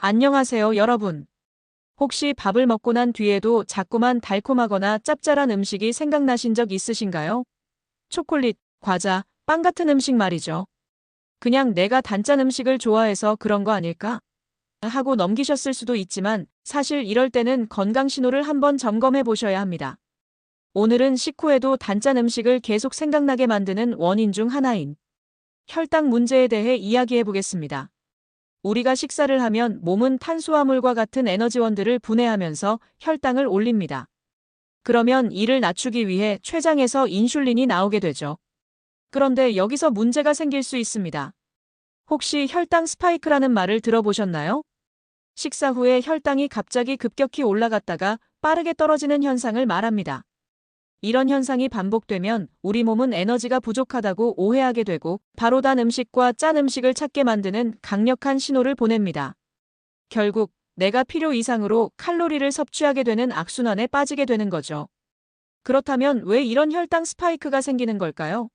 안녕하세요, 여러분. 혹시 밥을 먹고 난 뒤에도 자꾸만 달콤하거나 짭짤한 음식이 생각나신 적 있으신가요? 초콜릿, 과자, 빵 같은 음식 말이죠. 그냥 내가 단짠 음식을 좋아해서 그런 거 아닐까? 하고 넘기셨을 수도 있지만 사실 이럴 때는 건강 신호를 한번 점검해 보셔야 합니다. 오늘은 식후에도 단짠 음식을 계속 생각나게 만드는 원인 중 하나인 혈당 문제에 대해 이야기해 보겠습니다. 우리가 식사를 하면 몸은 탄수화물과 같은 에너지원들을 분해하면서 혈당을 올립니다. 그러면 이를 낮추기 위해 췌장에서 인슐린이 나오게 되죠. 그런데 여기서 문제가 생길 수 있습니다. 혹시 혈당 스파이크라는 말을 들어보셨나요? 식사 후에 혈당이 갑자기 급격히 올라갔다가 빠르게 떨어지는 현상을 말합니다. 이런 현상이 반복되면 우리 몸은 에너지가 부족하다고 오해하게 되고 바로 단 음식과 짠 음식을 찾게 만드는 강력한 신호를 보냅니다. 결국 내가 필요 이상으로 칼로리를 섭취하게 되는 악순환에 빠지게 되는 거죠. 그렇다면 왜 이런 혈당 스파이크가 생기는 걸까요?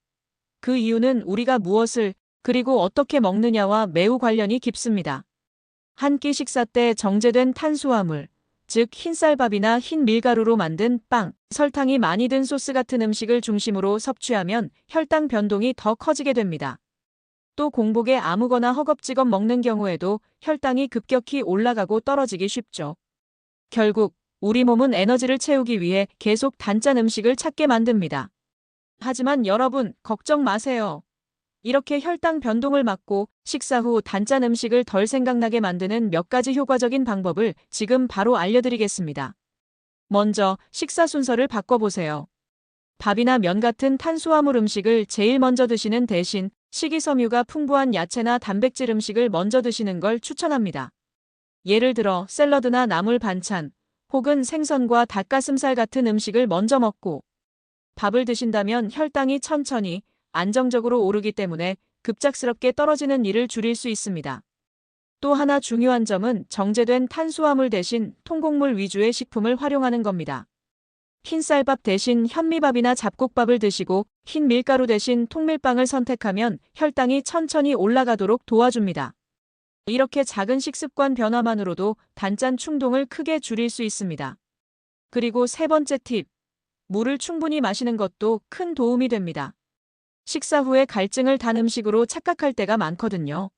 그 이유는 우리가 무엇을 그리고 어떻게 먹느냐와 매우 관련이 깊습니다. 한 끼 식사 때 정제된 탄수화물, 즉 흰쌀밥이나 흰 밀가루로 만든 빵, 설탕이 많이 든 소스 같은 음식을 중심으로 섭취하면 혈당 변동이 더 커지게 됩니다. 또 공복에 아무거나 허겁지겁 먹는 경우에도 혈당이 급격히 올라가고 떨어지기 쉽죠. 결국 우리 몸은 에너지를 채우기 위해 계속 단짠 음식을 찾게 만듭니다. 하지만 여러분, 걱정 마세요. 이렇게 혈당 변동을 막고 식사 후 단짠 음식을 덜 생각나게 만드는 몇 가지 효과적인 방법을 지금 바로 알려드리겠습니다. 먼저 식사 순서를 바꿔보세요. 밥이나 면 같은 탄수화물 음식을 제일 먼저 드시는 대신 식이섬유가 풍부한 야채나 단백질 음식을 먼저 드시는 걸 추천합니다. 예를 들어 샐러드나 나물 반찬, 혹은 생선과 닭가슴살 같은 음식을 먼저 먹고 밥을 드신다면 혈당이 천천히 안정적으로 오르기 때문에 급작스럽게 떨어지는 일을 줄일 수 있습니다. 또 하나 중요한 점은 정제된 탄수화물 대신 통곡물 위주의 식품을 활용하는 겁니다. 흰쌀밥 대신 현미밥이나 잡곡밥을 드시고 흰 밀가루 대신 통밀빵을 선택하면 혈당이 천천히 올라가도록 도와줍니다. 이렇게 작은 식습관 변화만으로도 단짠 충동을 크게 줄일 수 있습니다. 그리고 세 번째 팁, 물을 충분히 마시는 것도 큰 도움이 됩니다. 식사 후에 갈증을 단 음식으로 착각할 때가 많거든요.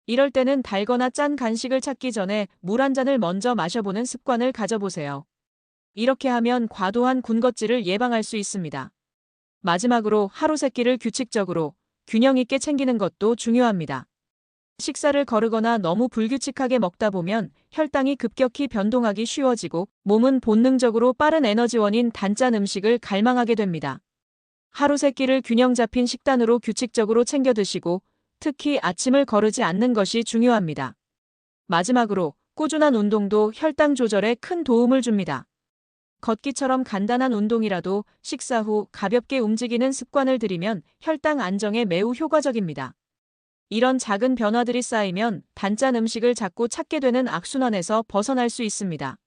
이럴 때는 달거나 짠 간식을 찾기 전에 물 한 잔을 먼저 마셔보는 습관을 가져보세요. 이렇게 하면 과도한 군것질을 예방할 수 있습니다. 마지막으로 하루 세 끼를 규칙적으로 균형 있게 챙기는 것도 중요합니다. 식사를 거르거나 너무 불규칙하게 먹다 보면 혈당이 급격히 변동하기 쉬워지고 몸은 본능적으로 빠른 에너지원인 단짠 음식을 갈망하게 됩니다. 하루 세 끼를 균형 잡힌 식단으로 규칙적으로 챙겨 드시고 특히 아침을 거르지 않는 것이 중요합니다. 마지막으로 꾸준한 운동도 혈당 조절에 큰 도움을 줍니다. 걷기처럼 간단한 운동이라도 식사 후 가볍게 움직이는 습관을 들이면 혈당 안정에 매우 효과적입니다. 이런 작은 변화들이 쌓이면 단짠 음식을 자꾸 찾게 되는 악순환에서 벗어날 수 있습니다.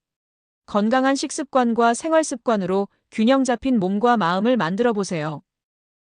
건강한 식습관과 생활 습관으로 균형 잡힌 몸과 마음을 만들어 보세요.